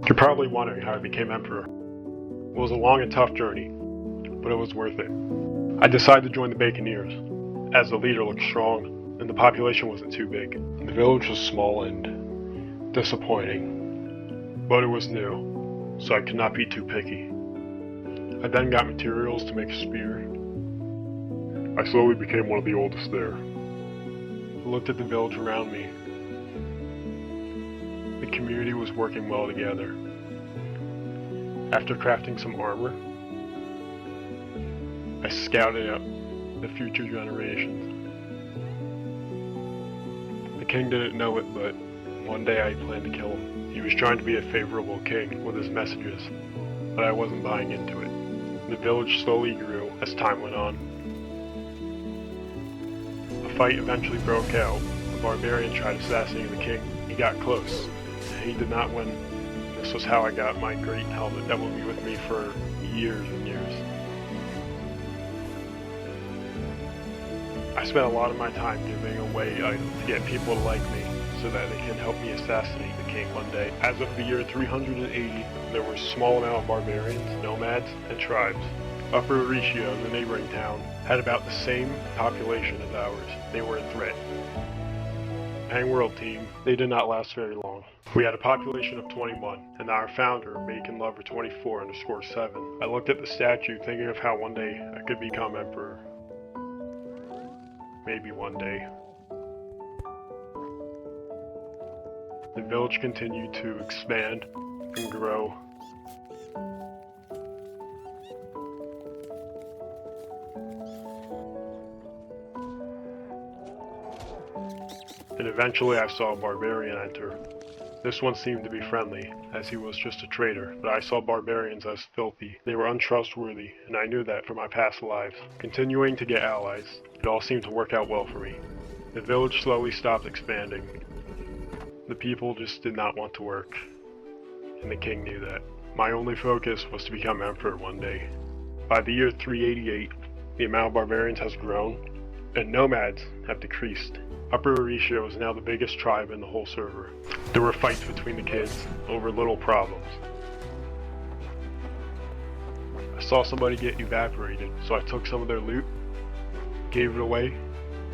You're probably wondering how I became emperor. It was a long and tough journey, but it was worth it. I decided to join the Baconeers, as the leader looked strong and the population wasn't too big. The village was small and disappointing, but it was new, so I could not be too picky. I then got materials to make a spear. I slowly became one of the oldest there. I looked at the village around me. The community was working well together. After crafting some armor, I scouted out the future generations. The king didn't know it, but one day I planned to kill him. He was trying to be a favorable king with his messages, but I wasn't buying into it. The village slowly grew as time went on. A fight eventually broke out. A barbarian tried assassinating the king. He got close. He did not win. This was how I got my great helmet that will be with me for years and years. I spent a lot of my time giving away items to get people to like me so that they can help me assassinate the king one day. As of the year 380, there were a small amount of barbarians, nomads, and tribes. Upper Aricia, the neighboring town, had about the same population as ours. They were a threat. Hang World team, they did not last very long. We had a population of 21, and our founder, Bacon Lover 24_7. I looked at the statue thinking of how one day I could become emperor. Maybe one day. The village continued to expand and grow. And eventually I saw a barbarian enter. This one seemed to be friendly, as he was just a trader, but I saw barbarians as filthy. They were untrustworthy, and I knew that from my past lives. Continuing to get allies, it all seemed to work out well for me. The village slowly stopped expanding. The people just did not want to work, and the king knew that. My only focus was to become emperor one day. By the year 388, the amount of barbarians has grown, and nomads have decreased. Upper Aricia was now the biggest tribe in the whole server. There were fights between the kids over little problems. I saw somebody get evaporated, so I took some of their loot, gave it away,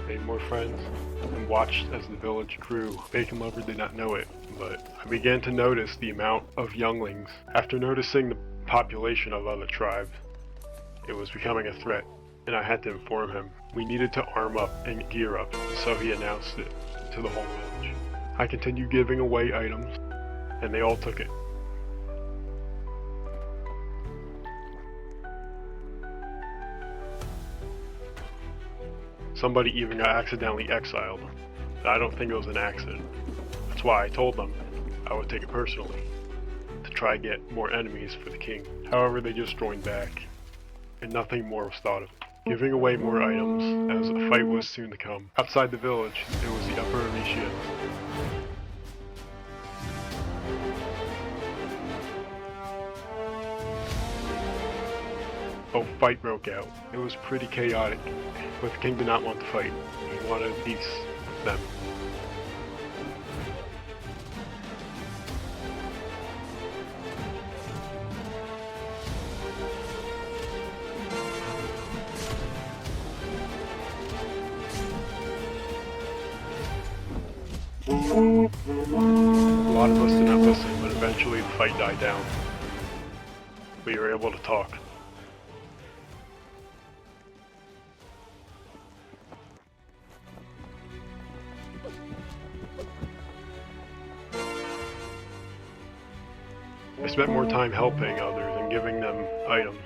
made more friends, and watched as the village grew. Bacon Lover did not know it, but I began to notice the amount of younglings. After noticing the population of other tribes, it was becoming a threat, and I had to inform him. We needed to arm up and gear up, so he announced it to the whole village. I continued giving away items, and they all took it. Somebody even got accidentally exiled, but I don't think it was an accident. That's why I told them I would take it personally, to try to get more enemies for the king. However, they just joined back, and nothing more was thought of it. Giving away more items, as a fight was soon to come. Outside the village, it was the Upper Aricia. A fight broke out. It was pretty chaotic, but the king did not want to fight. He wanted peace with them. A lot of us did not listen, but eventually the fight died down. We were able to talk. I spent more time helping others and giving them items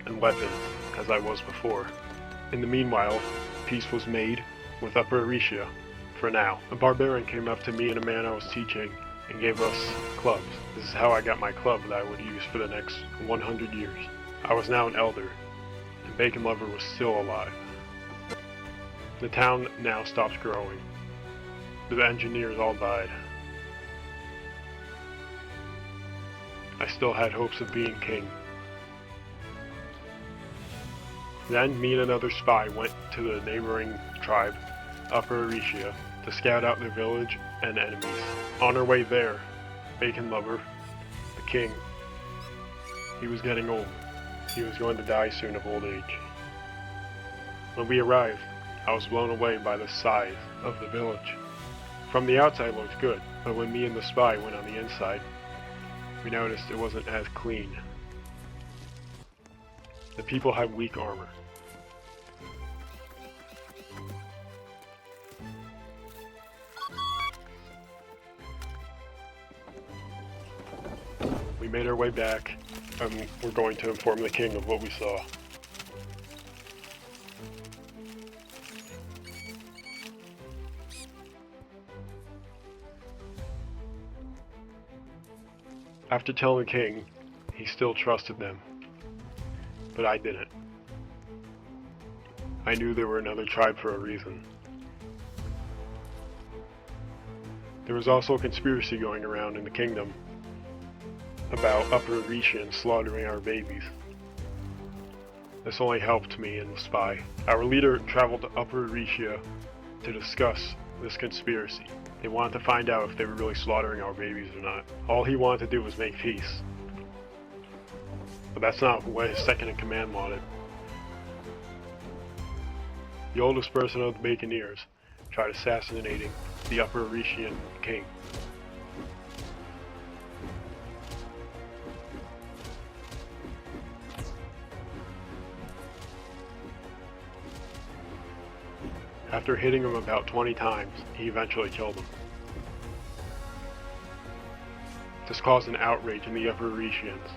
and weapons as I was before. In the meanwhile, peace was made with Upper Aricia. For now, a barbarian came up to me and a man I was teaching and gave us clubs. This is how I got my club that I would use for the next 100 years. I was now an elder, and Bacon Lover was still alive. The town now stopped growing. The engineers all died. I still had hopes of being king. Then me and another spy went to the neighboring tribe, Upper Aricia, to scout out their village and enemies. On our way there, Bacon Lover The king. He was getting old. He was going to die soon of old age. When we arrived, I was blown away by the size of the village. From the outside it looked good, but when me and the spy went on the inside, we noticed it wasn't as clean. The people had weak armor. We made our way back, and we're going to inform the king of what we saw. After telling the king, he still trusted them, but I didn't. I knew they were another tribe for a reason. There was also a conspiracy going around in the kingdom about Upper Retians slaughtering our babies. This only helped me and the spy. Our leader traveled to Upper Retia to discuss this conspiracy. They wanted to find out if they were really slaughtering our babies or not. All he wanted to do was make peace. But that's not what his second in command wanted. The oldest person of the Baconeers tried assassinating the Upper Retian king. After hitting him about 20 times, he eventually killed him. This caused an outrage in the Upper Retians.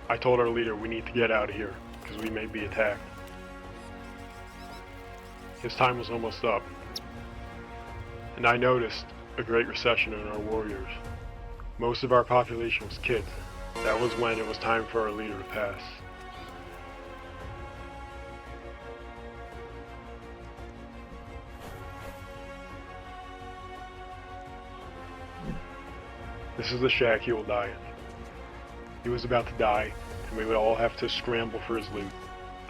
I told our leader we need to get out of here, because we may be attacked. His time was almost up, and I noticed a great recession in our warriors. Most of our population was kids. That was when it was time for our leader to pass. This is the shack he will die in. He was about to die, and we would all have to scramble for his loot.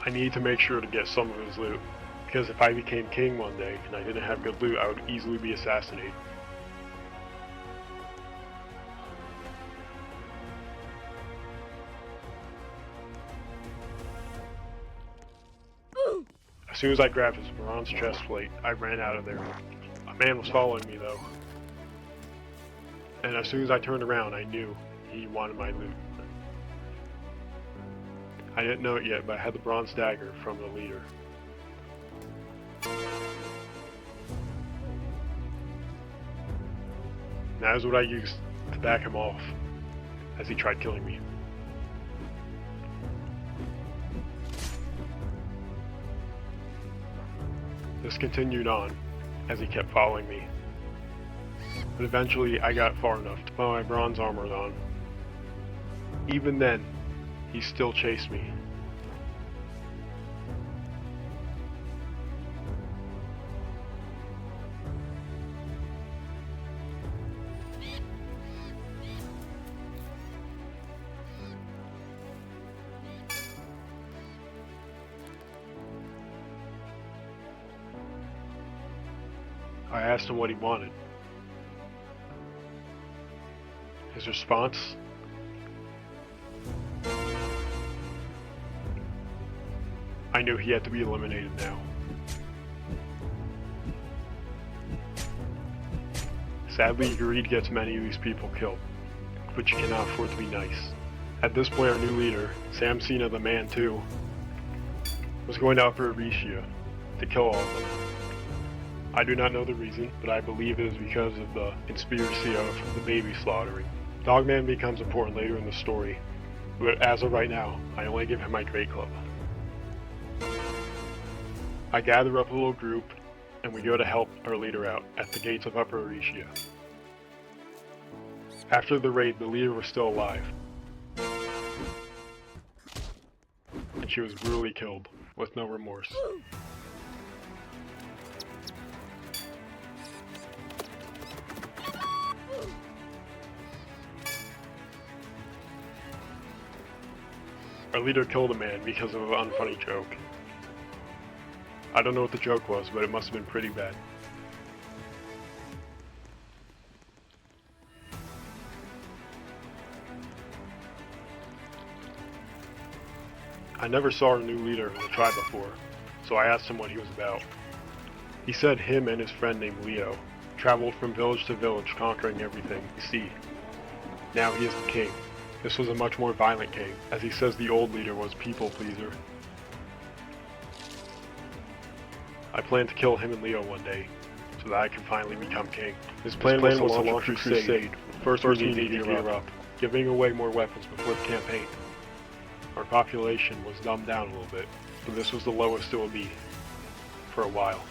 I needed to make sure to get some of his loot, because if I became king one day and I didn't have good loot, I would easily be assassinated. As soon as I grabbed his bronze chest plate, I ran out of there. A man was following me though. And as soon as I turned around, I knew he wanted my loot. I didn't know it yet, but I had the bronze dagger from the leader. That is what I used to back him off as he tried killing me. This continued on as he kept following me. But eventually I got far enough to put my bronze armor on. Even then, he still chased me. I asked him what he wanted. His response? I knew he had to be eliminated now. Sadly, greed gets many of these people killed, but you cannot afford to be nice. At this point, our new leader, Sam Cena the Man 2, was going to Upper Retia to kill all of them. I do not know the reason, but I believe it is because of the conspiracy of the baby slaughtering. Dogman becomes important later in the story, but as of right now, I only give him my Great Club. I gather up a little group, and we go to help our leader out at the gates of Upper Retia. After the raid, the leader was still alive, and she was brutally killed, with no remorse. Our leader killed a man because of an unfunny joke. I don't know what the joke was, but it must have been pretty bad. I never saw our new leader of the tribe before, so I asked him what he was about. He said him and his friend named Leo traveled from village to village conquering everything they see. Now he is the king. This was a much more violent king, as he says the old leader was people pleaser. I plan to kill him and Leo one day, so that I can finally become king. His plan was to launch a crusade. First we need to gear up, giving away more weapons before the campaign. Our population was dumbed down a little bit, but this was the lowest it would be for a while.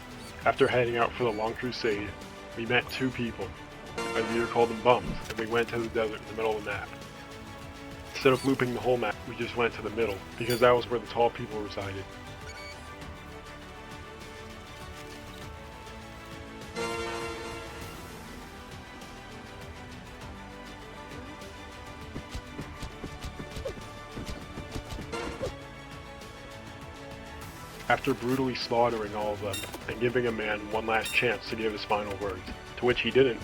After heading out for the long crusade, we met two people. Our leader called them bums, and we went to the desert in the middle of the map. Instead of looping the whole map, we just went to the middle, because that was where the tall people resided. After brutally slaughtering all of them, and giving a man one last chance to give his final words, to which he didn't.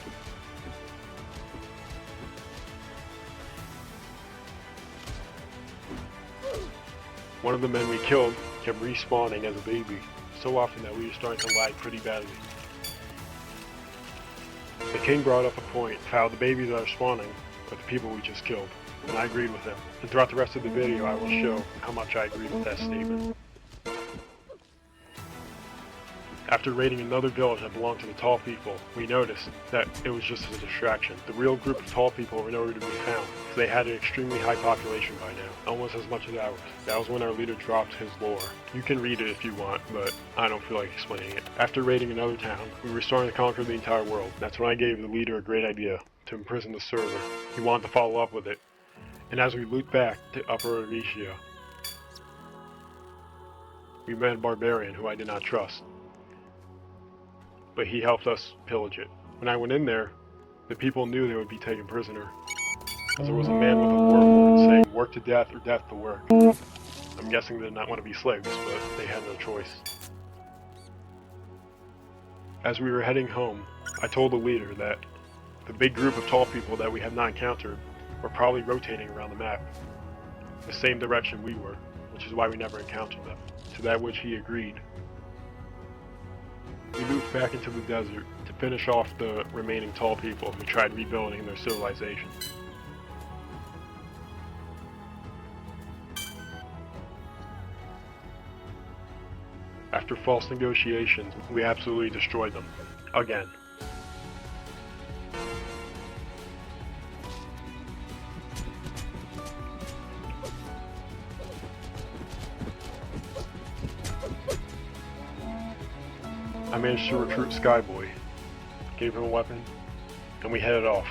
One of the men we killed kept respawning as a baby, so often that we were starting to lag pretty badly. The king brought up a point of how the babies that are spawning are the people we just killed, and I agreed with him. And throughout the rest of the video I will show how much I agree with that statement. After raiding another village that belonged to the tall people, we noticed that it was just a distraction. The real group of tall people were nowhere to be found, so they had an extremely high population by now, almost as much as ours. That was when our leader dropped his lore. You can read it if you want, but I don't feel like explaining it. After raiding another town, we were starting to conquer the entire world. That's when I gave the leader a great idea, to imprison the server. He wanted to follow up with it. And as we looped back to Upper Aricia, we met a barbarian who I did not trust, but he helped us pillage it. When I went in there, the people knew they would be taken prisoner, as there was a man with a war horn saying, "Work to death or death to work." I'm guessing they did not want to be slaves, but they had no choice. As we were heading home, I told the leader that the big group of tall people that we had not encountered were probably rotating around the map, the same direction we were, which is why we never encountered them, to that which he agreed. We moved back into the desert to finish off the remaining tall people who tried rebuilding their civilization. After false negotiations, we absolutely destroyed them. Again. I managed to recruit Skyboy, gave him a weapon, and we headed off.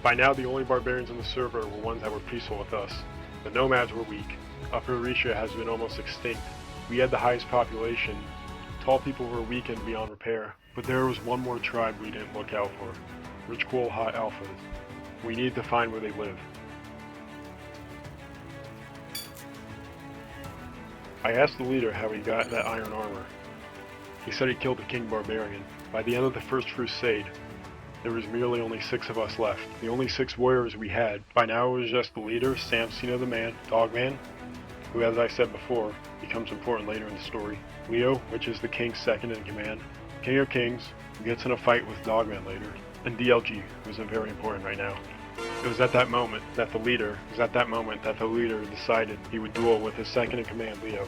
By now, the only barbarians in the server were ones that were peaceful with us. The nomads were weak. Upper Aricia has been almost extinct. We had the highest population. Tall people were weakened beyond repair. But there was one more tribe we didn't look out for. Rich Cool Hot Alphas. We needed to find where they live. I asked the leader how he got that iron armor. He said he killed the King Barbarian. By the end of the First Crusade, there was merely only 6 of us left. The only 6 warriors we had. By now it was just the leader, Samsina the Man, Dogman, who, as I said before, becomes important later in the story. Leo, which is the king's second in command. King of Kings, who gets in a fight with Dogman later. And DLG, who isn't very important right now. It was at that moment that the leader decided he would duel with his second in command, Leo.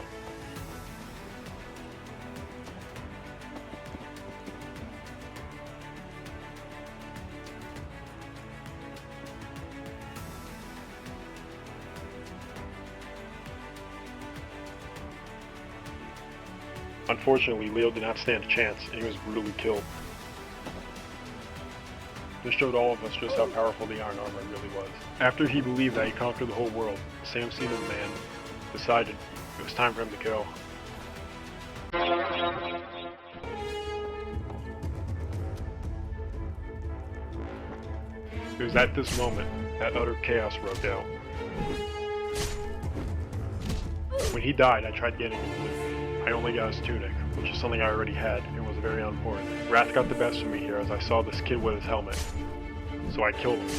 Unfortunately, Leo did not stand a chance, and he was brutally killed. This showed all of us just how powerful the iron armor really was. After he believed that he conquered the whole world, Samsina the Man decided it was time for him to go. It was at this moment that utter chaos broke out. When he died, I tried getting him loot. I only got his tunic, which is something I already had, and was very unimportant. Wrath got the best of me here as I saw this kid with his helmet, so I killed him.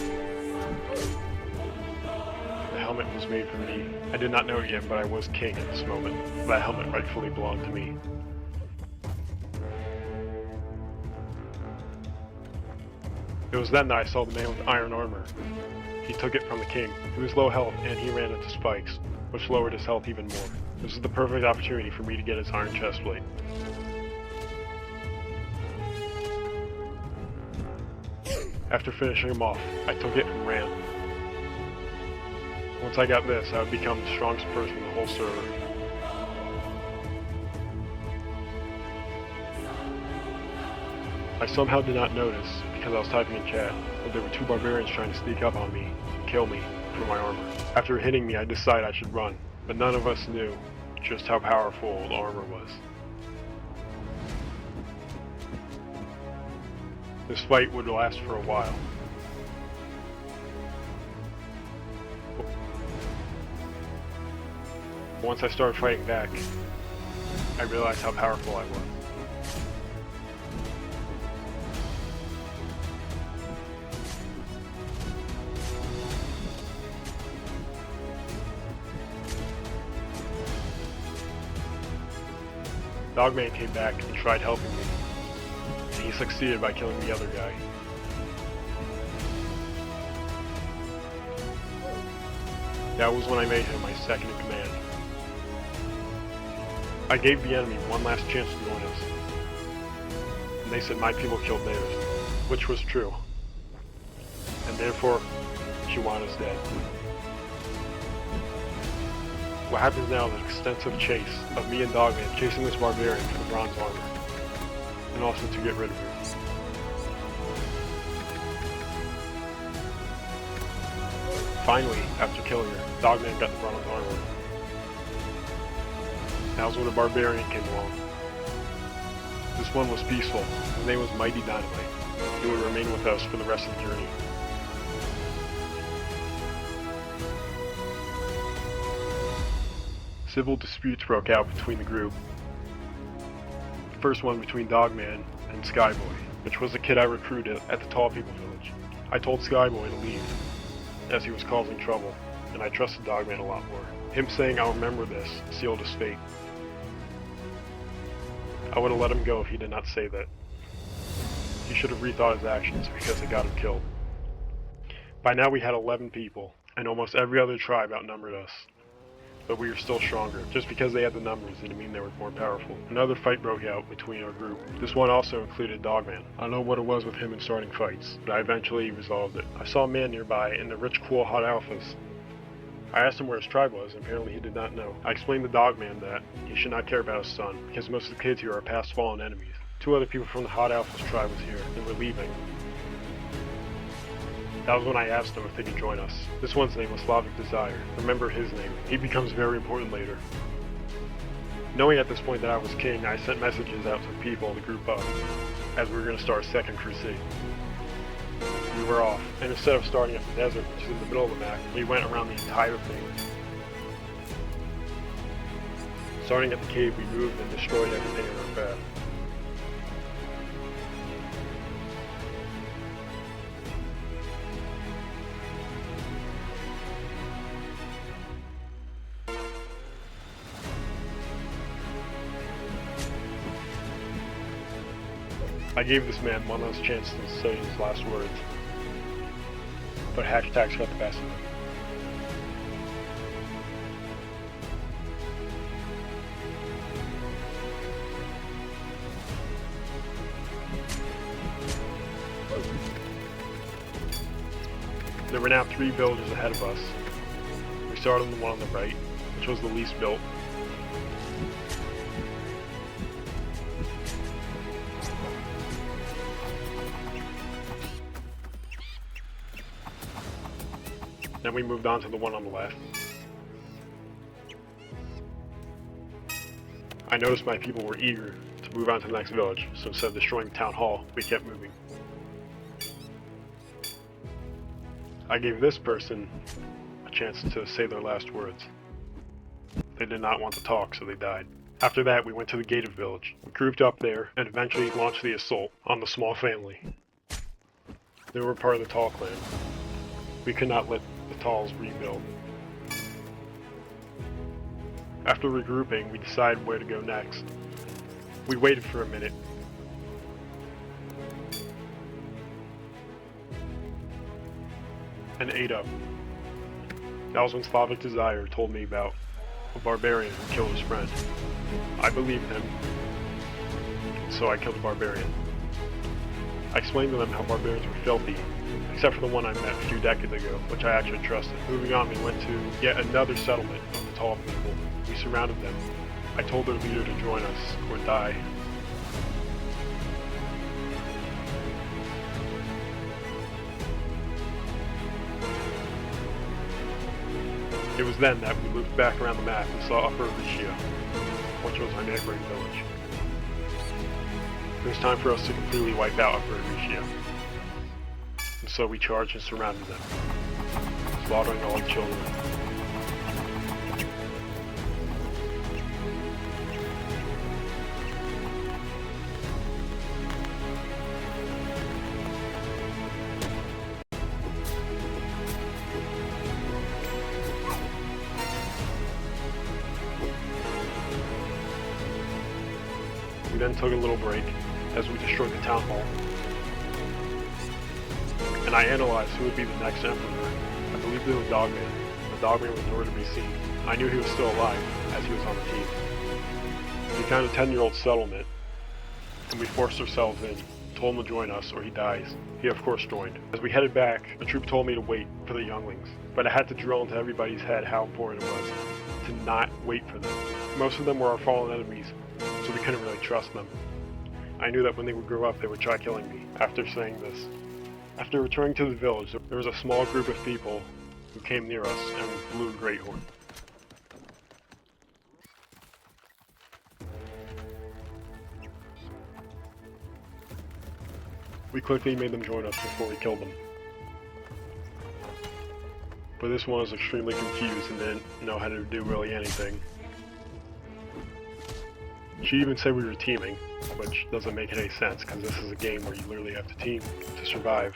helmet was made for me. I did not know it yet, but I was king at this moment. That helmet rightfully belonged to me. It was then that I saw the man with iron armor. He took it from the king. He was low health, and he ran into spikes, which lowered his health even more. This was the perfect opportunity for me to get his iron chestplate. After finishing him off, I took it and ran. Once I got this, I would become the strongest person in the whole server. I somehow did not notice, because I was typing in chat, that there were 2 barbarians trying to sneak up on me and kill me for my armor. After hitting me, I decided I should run, but none of us knew just how powerful the armor was. This fight would last for a while. Once I started fighting back, I realized how powerful I was. Dogman came back and tried helping me, and he succeeded by killing the other guy. That was when I made him my second in command. I gave the enemy one last chance to join us, and they said my people killed theirs, which was true, and therefore Comeuppance is dead. What happens now is an extensive chase of me and Dogman chasing this barbarian for the bronze armor, and also to get rid of her. Finally, after killing her, Dogman got the bronze armor. That was when a barbarian came along. This one was peaceful. His name was Mighty Dynamite. He would remain with us for the rest of the journey. Civil disputes broke out between the group. The first one between Dogman and Skyboy, which was the kid I recruited at the Tall People Village. I told Skyboy to leave, as he was causing trouble, and I trusted Dogman a lot more. Him saying "I'll remember this" sealed his fate. I would have let him go if he did not say that. He should have rethought his actions because it got him killed. By now we had 11 people, and almost every other tribe outnumbered us. But we were still stronger. Just because they had the numbers didn't mean they were more powerful. Another fight broke out between our group. This one also included Dogman. I don't know what it was with him in starting fights, but I eventually resolved it. I saw a man nearby in the rich, cool hot alphas. I asked him where his tribe was, and apparently he did not know. I explained to Dogman that he should not care about his son, because most of the kids here are past fallen enemies. 2 other people from the hot alphas tribe was here, and were leaving. That was when I asked them if they could join us. This one's name was Slavic Desire. Remember his name. He becomes very important later. Knowing at this point that I was king, I sent messages out to the people to group up, as we were going to start a second crusade. We were off, and instead of starting at the desert, which is in the middle of the map, we went around the entire thing. Starting at the cave, we moved and destroyed everything in our path. I gave this man one last chance to say his last words, but hashtags got the best of him. There were now 3 villages ahead of us. We started on the one on the right, which was the least built. Then we moved on to the one on the left. I noticed my people were eager to move on to the next village, so instead of destroying the town hall, we kept moving. I gave this person a chance to say their last words. They did not want to talk, so they died. After that, we went to the gated village. We grouped up there, and eventually launched the assault on the small family. They were part of the Tall clan. We could not let the Talls rebuild. After regrouping, we decided where to go next. We waited for a minute. And ate up. That was when Slavic Desire told me about a barbarian who killed his friend. I believed him, so I killed the barbarian. I explained to them how barbarians were filthy, except for the one I met a few decades ago, which I actually trusted. Moving on, we went to yet another settlement of the tall people. We surrounded them. I told their leader to join us, or die. It was then that we looped back around the map and saw Upper Aricia, which was our neighboring village. It was time for us to completely wipe out Upper Aricia. And so we charged and surrounded them, slaughtering all the children. We then took a little break as we destroyed the town hall. And I analyzed who would be the next emperor. I believed it was Dogman. The Dogman was nowhere to be seen. I knew he was still alive, as he was on the team. We found a 10-year-old settlement, and we forced ourselves in, told him to join us or he dies. He of course joined. As we headed back, a troop told me to wait for the younglings, but I had to drill into everybody's head how important it was to not wait for them. Most of them were our fallen enemies, so we couldn't really trust them. I knew that when they would grow up, they would try killing me. After saying this, after returning to the village, there was a small group of people who came near us and blew a great horn. We quickly made them join us before we killed them. But this one was extremely confused and didn't know how to do really anything. She even said we were teaming, which doesn't make any sense because this is a game where you literally have to team to survive.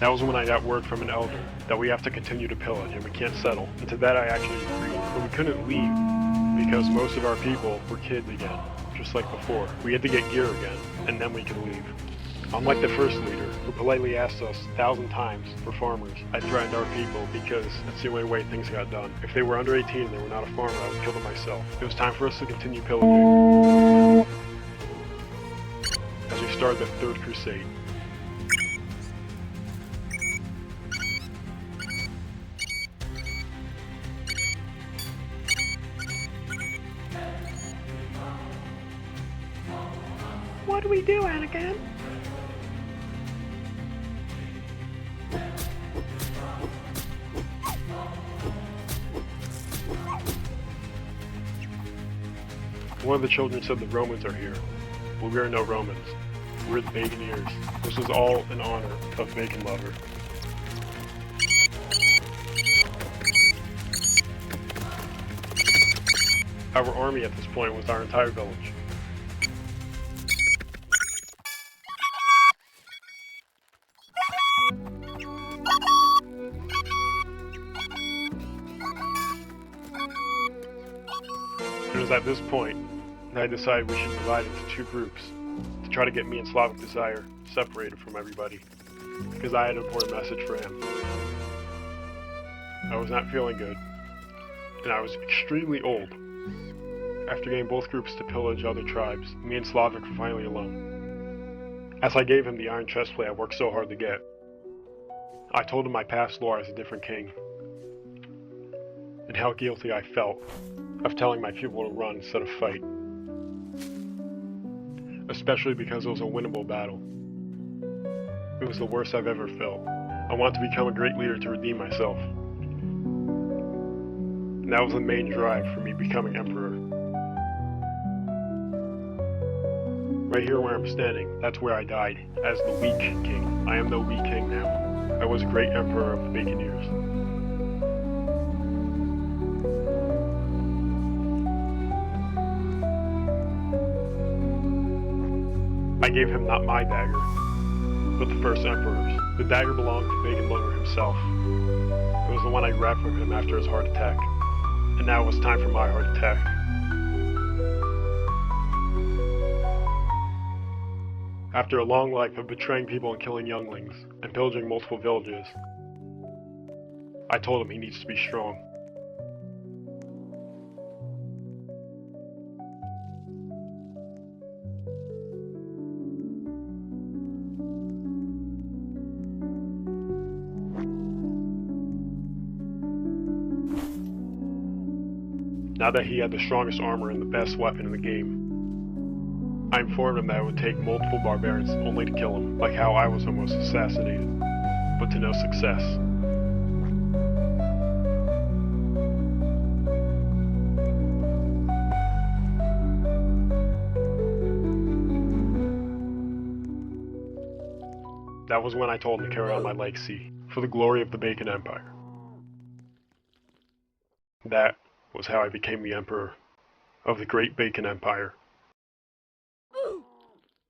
That was when I got word from an elder that we have to continue to pillage and we can't settle. And to that I actually agreed, but we couldn't leave because most of our people were kids again, just like before. We had to get gear again, and then we could leave. Unlike the first leader, who politely asked us 1,000 times for farmers, I threatened our people because that's the only way things got done. If they were under 18 and they were not a farmer, I would kill them myself. It was time for us to continue pillaging as we started the Third Crusade. What do we do, Anakin? One of the children said the Romans are here, but we are no Romans. We're the Baconeers. This was all in honor of Bacon Lover. Our army at this point was our entire village. It was at this point that I decided we should divide into two groups to try to get me and Slavic Desire separated from everybody, because I had an important message for him. I was not feeling good, and I was extremely old. After getting both groups to pillage other tribes, me and Slavic were finally alone. As I gave him the iron chestplate I worked so hard to get, I told him my past lore as a different king, and how guilty I felt of telling my people to run instead of fight. Especially because it was a winnable battle. It was the worst I've ever felt. I wanted to become a great leader to redeem myself. And that was the main drive for me becoming emperor. Right here where I'm standing, that's where I died, as the weak king. I am the weak king now. I was a great emperor of the Baconeers. I gave him not my dagger, but the first emperor's. The dagger belonged to Bacon Lover himself. It was the one I grabbed from him after his heart attack. And now it was time for my heart attack. After a long life of betraying people and killing younglings, and pillaging multiple villages, I told him he needs to be strong. Now that he had the strongest armor and the best weapon in the game, I informed him that it would take multiple barbarians only to kill him, like how I was almost assassinated, but to no success. That was when I told him to carry on my legacy, for the glory of the Bacon Empire. That was how I became the Emperor of the Great Bacon Empire.